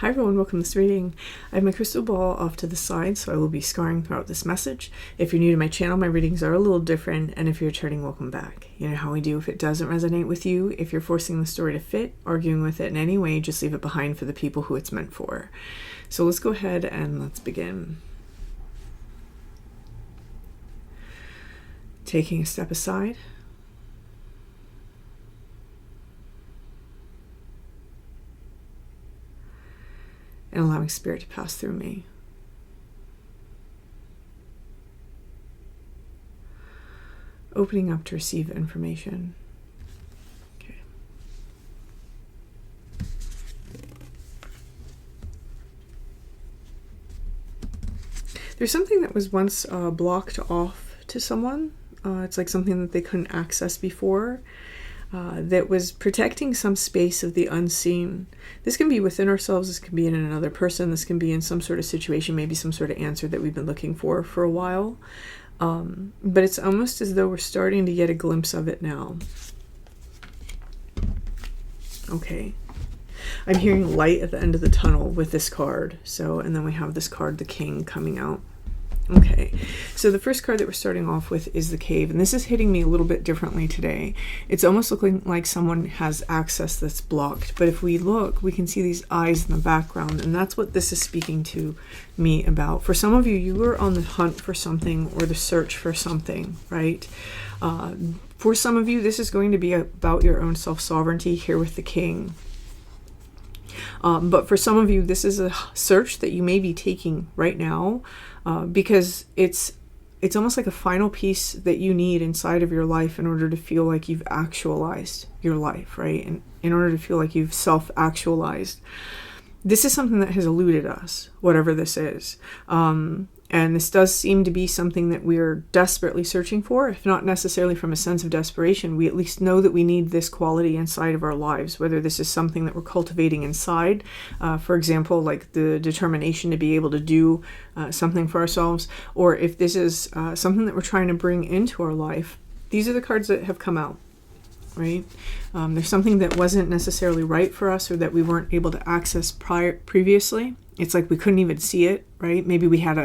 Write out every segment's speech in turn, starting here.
Hi everyone, welcome to this reading. I have my crystal ball off to the side, so I will be scarring throughout this message. If you're new to my channel, my readings are a little different, and if you're returning, welcome back. You know how we do if it doesn't resonate with you. If you're forcing the story to fit, arguing with it in any way, just leave it behind for the people who it's meant for. So let's go ahead and let's begin. Taking a step aside. And allowing spirit to pass through me. Opening up to receive information. Okay. There's something that was once blocked off to someone. It's like something that they couldn't access before. That was protecting some space of the unseen. This can be within ourselves, this can be in another person, this can be in some sort of situation, maybe some sort of answer that we've been looking for a while. But it's almost as though we're starting to get a glimpse of it now. Okay. I'm hearing light at the end of the tunnel with this card. So, and then we have this card, the King, coming out. Okay, so the first card that we're starting off with is the Cave, and this is hitting me a little bit differently today. It's almost looking like someone has access that's blocked, but if we look, we can see these eyes in the background, and that's what this is speaking to me about. For some of you, you are on the hunt for something or the search for something, right? For some of you, this is going to be about your own self-sovereignty here with the King. But for some of you, this is a search that you may be taking right now because it's almost like a final piece that you need inside of your life in order to feel like you've actualized your life, right? And in order to feel like you've self-actualized. This is something that has eluded us, whatever this is. And this does seem to be something that we're desperately searching for, if not necessarily from a sense of desperation. We at least know that we need this quality inside of our lives, whether this is something that we're cultivating inside, for example, like the determination to be able to do something for ourselves, or if this is something that we're trying to bring into our life. These are the cards that have come out, right? There's something that wasn't necessarily right for us or that we weren't able to access previously. It's like we couldn't even see it, right? Maybe we had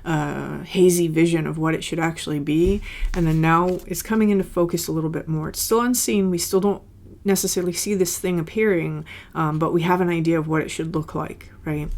a hazy vision of what it should actually be. And then now it's coming into focus a little bit more. It's still unseen. We still don't necessarily see this thing appearing, but we have an idea of what it should look like, right?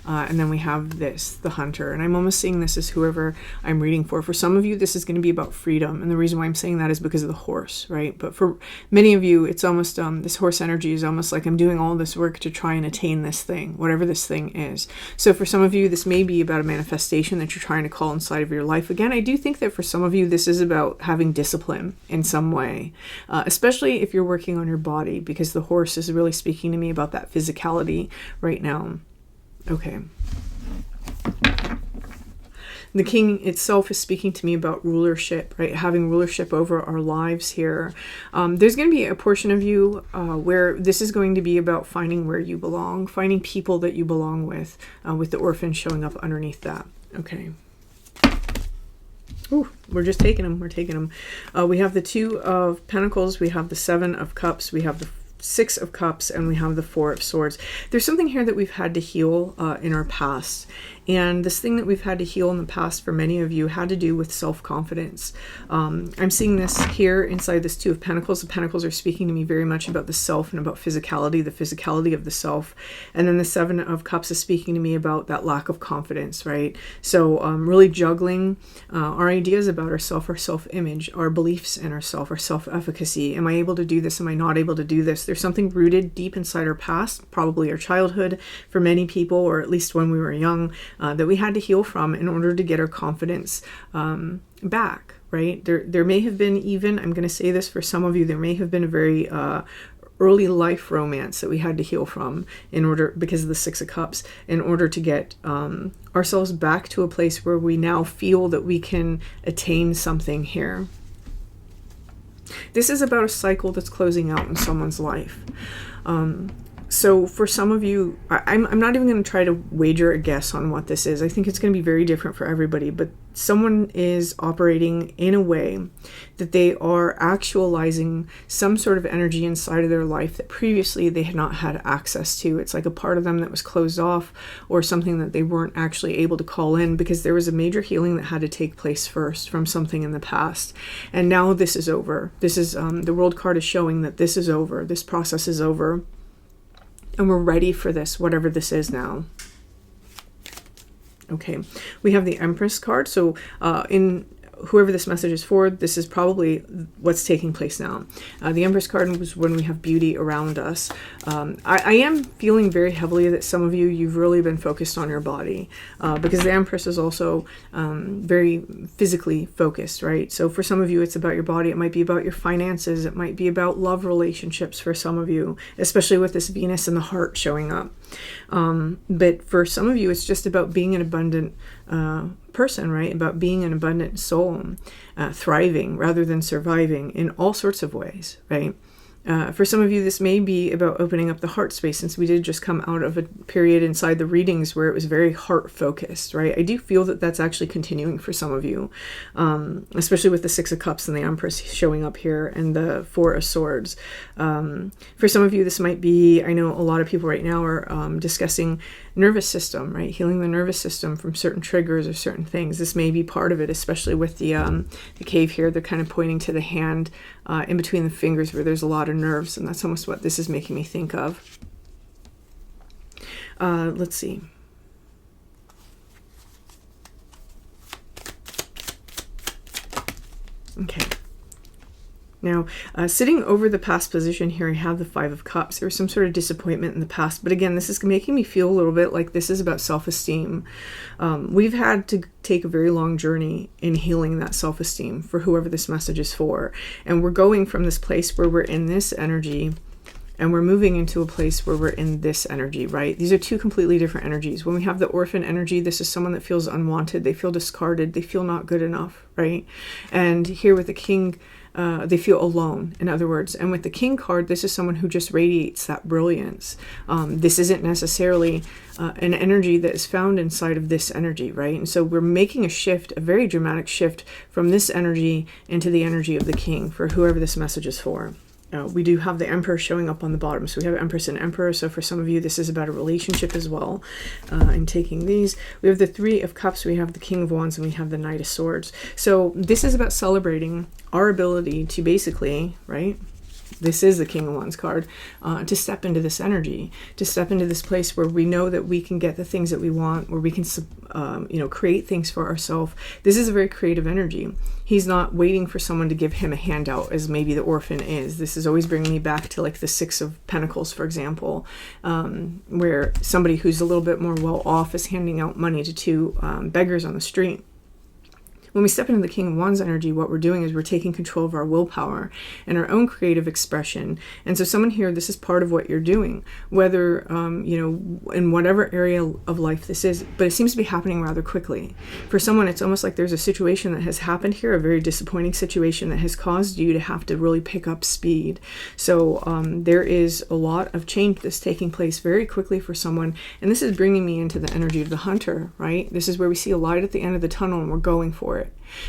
And then we have this, the Hunter. And I'm almost seeing this as whoever I'm reading for. For some of you, this is going to be about freedom. And the reason why I'm saying that is because of the horse, right? But for many of you, it's almost, this horse energy is almost like I'm doing all this work to try and attain this thing, whatever this thing is. So for some of you, this may be about a manifestation that you're trying to call inside of your life. Again, I do think that for some of you, this is about having discipline in some way, especially if you're working on your body, because the horse is really speaking to me about that physicality right now. Okay. The King itself is speaking to me about rulership, right? Having rulership over our lives here. There's going to be a portion of you where this is going to be about finding where you belong, finding people that you belong with the orphan showing up underneath that. Okay. Ooh, we're just taking them. We're taking them. We have the Two of Pentacles. We have the Seven of Cups. We have the Six of Cups, and we have the Four of Swords. There's something here that we've had to heal in our past. And this thing that we've had to heal in the past for many of you had to do with self-confidence. I'm seeing this here inside this Two of Pentacles. The Pentacles are speaking to me very much about the self and about physicality, the physicality of the self. And then the Seven of Cups is speaking to me about that lack of confidence, right? So really juggling our ideas about ourself, our self-image, our beliefs in ourself, our self-efficacy. Am I able to do this? Am I not able to do this? There's something rooted deep inside our past, probably our childhood for many people, or at least when we were young, that we had to heal from in order to get our confidence back, right? There may have been even, I'm going to say this for some of you, there may have been a very early life romance that we had to heal from in order, because of the Six of Cups, in order to get ourselves back to a place where we now feel that we can attain something here. This is about a cycle that's closing out in someone's life. So for some of you, I'm not even going to try to wager a guess on what this is. I think it's going to be very different for everybody, but someone is operating in a way that they are actualizing some sort of energy inside of their life that previously they had not had access to. It's like a part of them that was closed off, or something that they weren't actually able to call in because there was a major healing that had to take place first from something in the past. And now this is over. This is the World card is showing that this is over. This process is over. And we're ready for this, whatever this is now. Okay, we have the Empress card. So in whoever this message is for, this is probably what's taking place now. The Empress card was when we have beauty around us. I am feeling very heavily that some of you, you've really been focused on your body, because the Empress is also very physically focused, right? So for some of you, it's about your body. It might be about your finances. It might be about love relationships for some of you, especially with this Venus in the heart showing up. But for some of you, it's just about being an abundant person, right? About being an abundant soul, thriving rather than surviving in all sorts of ways, right? For some of you, this may be about opening up the heart space, since we did just come out of a period inside the readings where it was very heart focused, right? I do feel that that's actually continuing for some of you, especially with the Six of Cups and the Empress showing up here and the Four of Swords. For some of you, this might be, I know a lot of people right now are discussing nervous system, right? Healing the nervous system from certain triggers or certain things. This may be part of it, especially with the cave here. They're kind of pointing to the hand in between the fingers where there's a lot of nerves, and that's almost what this is making me think of. Let's see. Okay. Now, sitting over the past position here, I have the Five of Cups. There was some sort of disappointment in the past. But again, this is making me feel a little bit like this is about self-esteem. We've had to take a very long journey in healing that self-esteem for whoever this message is for. And we're going from this place where we're in this energy, and we're moving into a place where we're in this energy, right? These are two completely different energies. When we have the orphan energy, this is someone that feels unwanted. They feel discarded. They feel not good enough, right? And here with the King, they feel alone, in other words. And with the King card, this is someone who just radiates that brilliance. This isn't necessarily an energy that is found inside of this energy, right? And so we're making a shift, a very dramatic shift from this energy into the energy of the King for whoever this message is for. We do have the Emperor showing up on the bottom. So we have Empress and Emperor. So for some of you, this is about a relationship as well. I'm taking these. We have the Three of Cups. We have the King of Wands, and we have the Knight of Swords. So this is about celebrating our ability to basically, right? This is the King of Wands card, to step into this energy, to step into this place where we know that we can get the things that we want, where we can, create things for ourselves. This is a very creative energy. He's not waiting for someone to give him a handout, as maybe the orphan is. This is always bringing me back to like the Six of Pentacles, for example, where somebody who's a little bit more well off is handing out money to two beggars on the street. When we step into the King of Wands energy, what we're doing is we're taking control of our willpower and our own creative expression. And so someone here, this is part of what you're doing, whether, in whatever area of life this is, but it seems to be happening rather quickly. For someone, it's almost like there's a situation that has happened here, a very disappointing situation that has caused you to have to really pick up speed. So there is a lot of change that's taking place very quickly for someone. And this is bringing me into the energy of the Hunter, right? This is where we see a light at the end of the tunnel and we're going for it.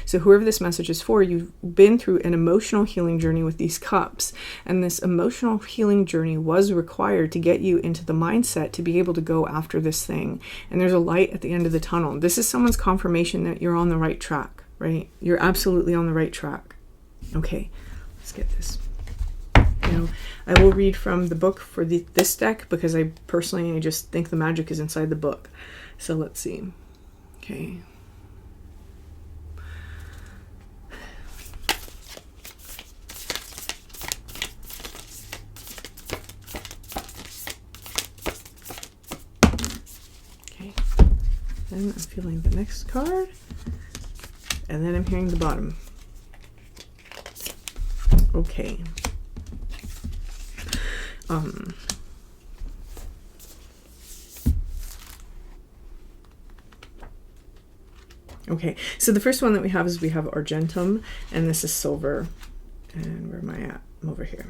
So whoever this message is for, you've been through an emotional healing journey with these cups, and this emotional healing journey was required to get you into the mindset to be able to go after this thing. And there's a light at the end of the tunnel. This is someone's confirmation that you're on the right track, right? You're absolutely on the right track. Okay, let's get this. Now, I will read from the book for this deck because I just think the magic is inside the book. So let's see. Okay. Then I'm feeling the next card, and then I'm hearing the bottom. Okay. Okay, so the first one that we have is we have Argentum, and this is silver. And where am I at? I'm over here.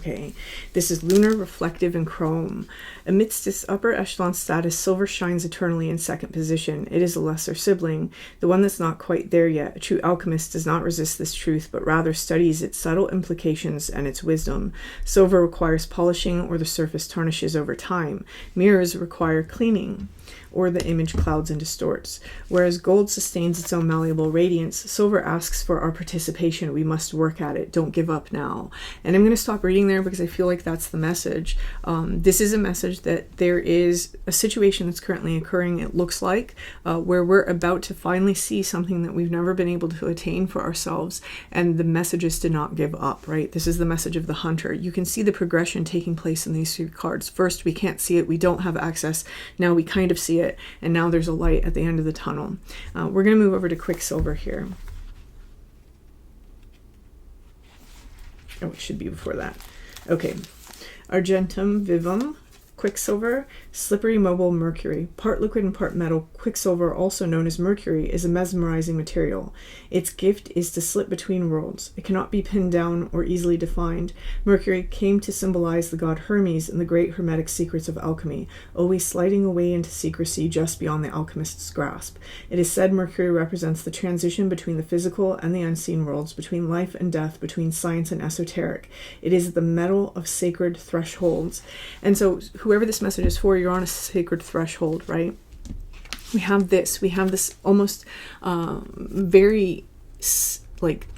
Okay, this is lunar, reflective, and chrome. Amidst its upper echelon status, silver shines eternally in second position. It is a lesser sibling, the one that's not quite there yet. A true alchemist does not resist this truth, but rather studies its subtle implications and its wisdom. Silver requires polishing, or the surface tarnishes over time. Mirrors require cleaning, or the image clouds and distorts. Whereas gold sustains its own malleable radiance, silver asks for our participation. We must work at it. Don't give up now. And I'm going to stop reading there because I feel like that's the message. This is a message that there is a situation that's currently occurring, it looks like, where we're about to finally see something that we've never been able to attain for ourselves. And the message is to not give up, right? This is the message of the hunter. You can see the progression taking place in these three cards. First, we can't see it. We don't have access. Now we kind of see it, and now there's a light at the end of the tunnel. We're going to move over to Quicksilver here. Oh, it should be before that. Okay. Argentum vivum, Quicksilver, slippery mobile mercury. Part liquid and part metal, Quicksilver, also known as mercury, is a mesmerizing material. Its gift is to slip between worlds. It cannot be pinned down or easily defined. Mercury came to symbolize the god Hermes and the great hermetic secrets of alchemy, always sliding away into secrecy just beyond the alchemist's grasp. It is said Mercury represents the transition between the physical and the unseen worlds, between life and death, between science and esoteric. It is the metal of sacred thresholds. And so whoever this message is for, you're on a sacred threshold, right? We have this almost very like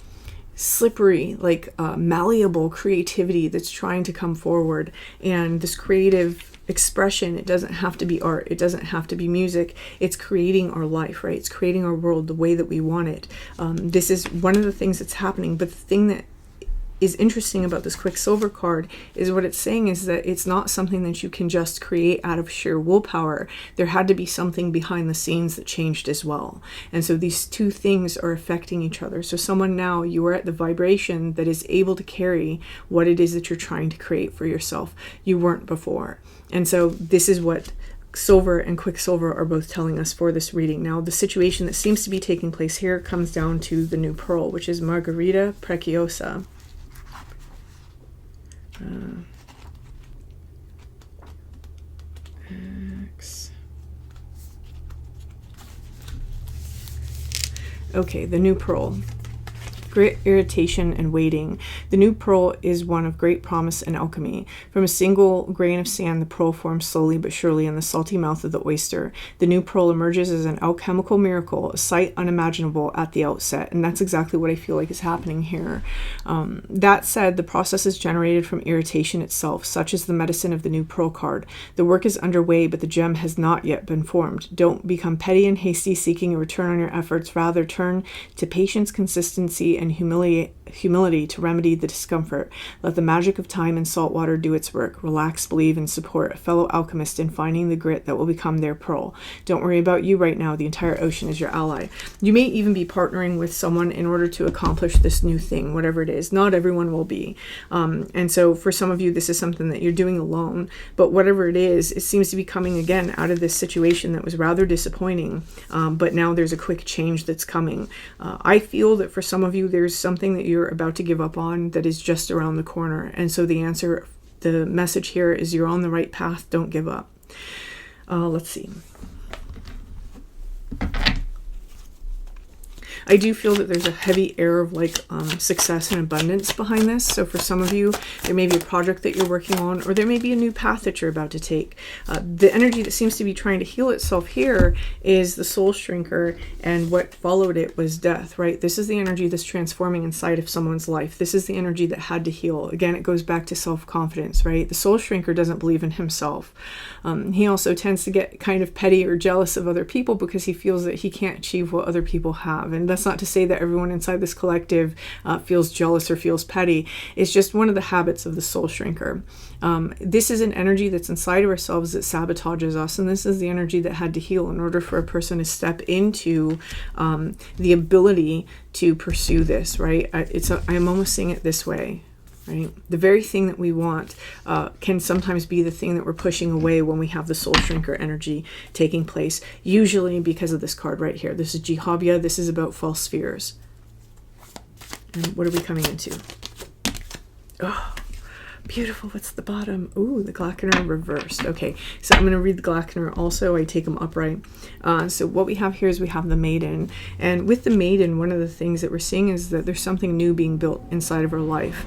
slippery, like malleable creativity that's trying to come forward. And this creative expression, it doesn't have to be art, it doesn't have to be music, it's creating our life, right? It's creating our world the way that we want it. This is one of the things that's happening. But the thing that is interesting about this Quicksilver card is what it's saying is that it's not something that you can just create out of sheer willpower. There had to be something behind the scenes that changed as well. And so these two things are affecting each other. So someone now, you are at the vibration that is able to carry what it is that you're trying to create for yourself. You weren't before. And so this is what Silver and Quicksilver are both telling us for this reading. Now, the situation that seems to be taking place here comes down to the new pearl, which is Margarita Preciosa. Okay, the new pearl. Grit, irritation, and waiting. The new pearl is one of great promise and alchemy. From a single grain of sand, the pearl forms slowly but surely in the salty mouth of the oyster. The new pearl emerges as an alchemical miracle, a sight unimaginable at the outset. And that's exactly what I feel like is happening here. That said, the process is generated from irritation itself, such as the medicine of the new pearl card. The work is underway, but the gem has not yet been formed. Don't become petty and hasty seeking a return on your efforts. Rather, turn to patience, consistency, and humility to remedy the discomfort. Let the magic of time and salt water do its work. Relax, believe, and support a fellow alchemist in finding the grit that will become their pearl. Don't worry about you right now. The entire ocean is your ally. You may even be partnering with someone in order to accomplish this new thing, whatever it is. Not everyone will be. And so for some of you, this is something that you're doing alone. But whatever it is, it seems to be coming again out of this situation that was rather disappointing. But now there's a quick change that's coming. I feel that for some of you, there's something that you're about to give up on that is just around the corner. And so the answer, the message here is you're on the right path. Don't give up. Let's see. I do feel that there's a heavy air of like success and abundance behind this. So for some of you, there may be a project that you're working on, or there may be a new path that you're about to take. The energy that seems to be trying to heal itself here is the soul shrinker, and what followed it was death, right? This is the energy that's transforming inside of someone's life. This is the energy that had to heal. Again, it goes back to self-confidence, right? The soul shrinker doesn't believe in himself. He also tends to get kind of petty or jealous of other people because he feels that he can't achieve what other people have. And that's not to say that everyone inside this collective feels jealous or feels petty. It's just one of the habits of the soul shrinker. This is an energy that's inside of ourselves that sabotages us, and this is the energy that had to heal in order for a person to step into the ability to pursue this, right? I'm almost seeing it this way. Right? The very thing that we want can sometimes be the thing that we're pushing away when we have the soul shrinker energy taking place, usually because of this card right here. This is Jihabia. This is about false fears. And what are we coming into? Oh, Beautiful. What's the bottom? Ooh, the Glackener reversed. Okay, so I'm going to read the Glackener also. I take them upright. So what we have here is we have the Maiden. And with the Maiden, one of the things that we're seeing is that there's something new being built inside of her life.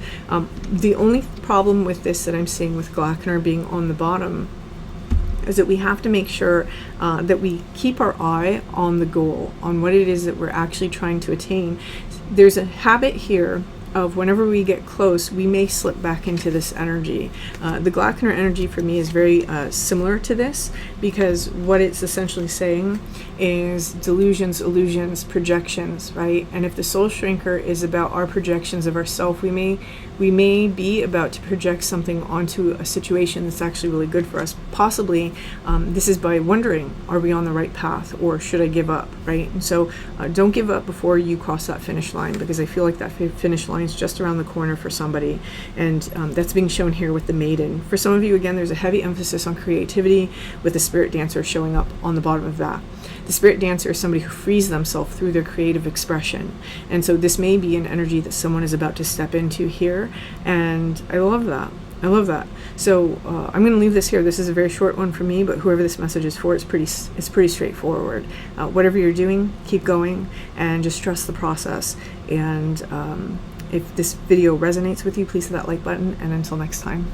The only problem with this that I'm seeing with Glackener being on the bottom is that we have to make sure that we keep our eye on the goal, on what it is that we're actually trying to attain. There's a habit here of whenever we get close, we may slip back into this energy. The Glackener energy for me is very similar to this, because what it's essentially saying is delusions, illusions, projections, right? And if the Soul Shrinker is about our projections of ourself, we may be about to project something onto a situation that's actually really good for us. Possibly, this is by wondering, are we on the right path, or should I give up, right? And so don't give up before you cross that finish line, because I feel like that finish line is just around the corner for somebody. And that's being shown here with the Maiden. For some of you, again, there's a heavy emphasis on creativity, with the Spirit Dancer showing up on the bottom of that. The Spirit Dancer is somebody who frees themselves through their creative expression. And so this may be an energy that someone is about to step into here. And I love that. I love that. So I'm going to leave this here. This is a very short one for me, but whoever this message is for, it's pretty straightforward. Whatever you're doing, keep going and just trust the process. And if this video resonates with you, please hit that like button. And until next time.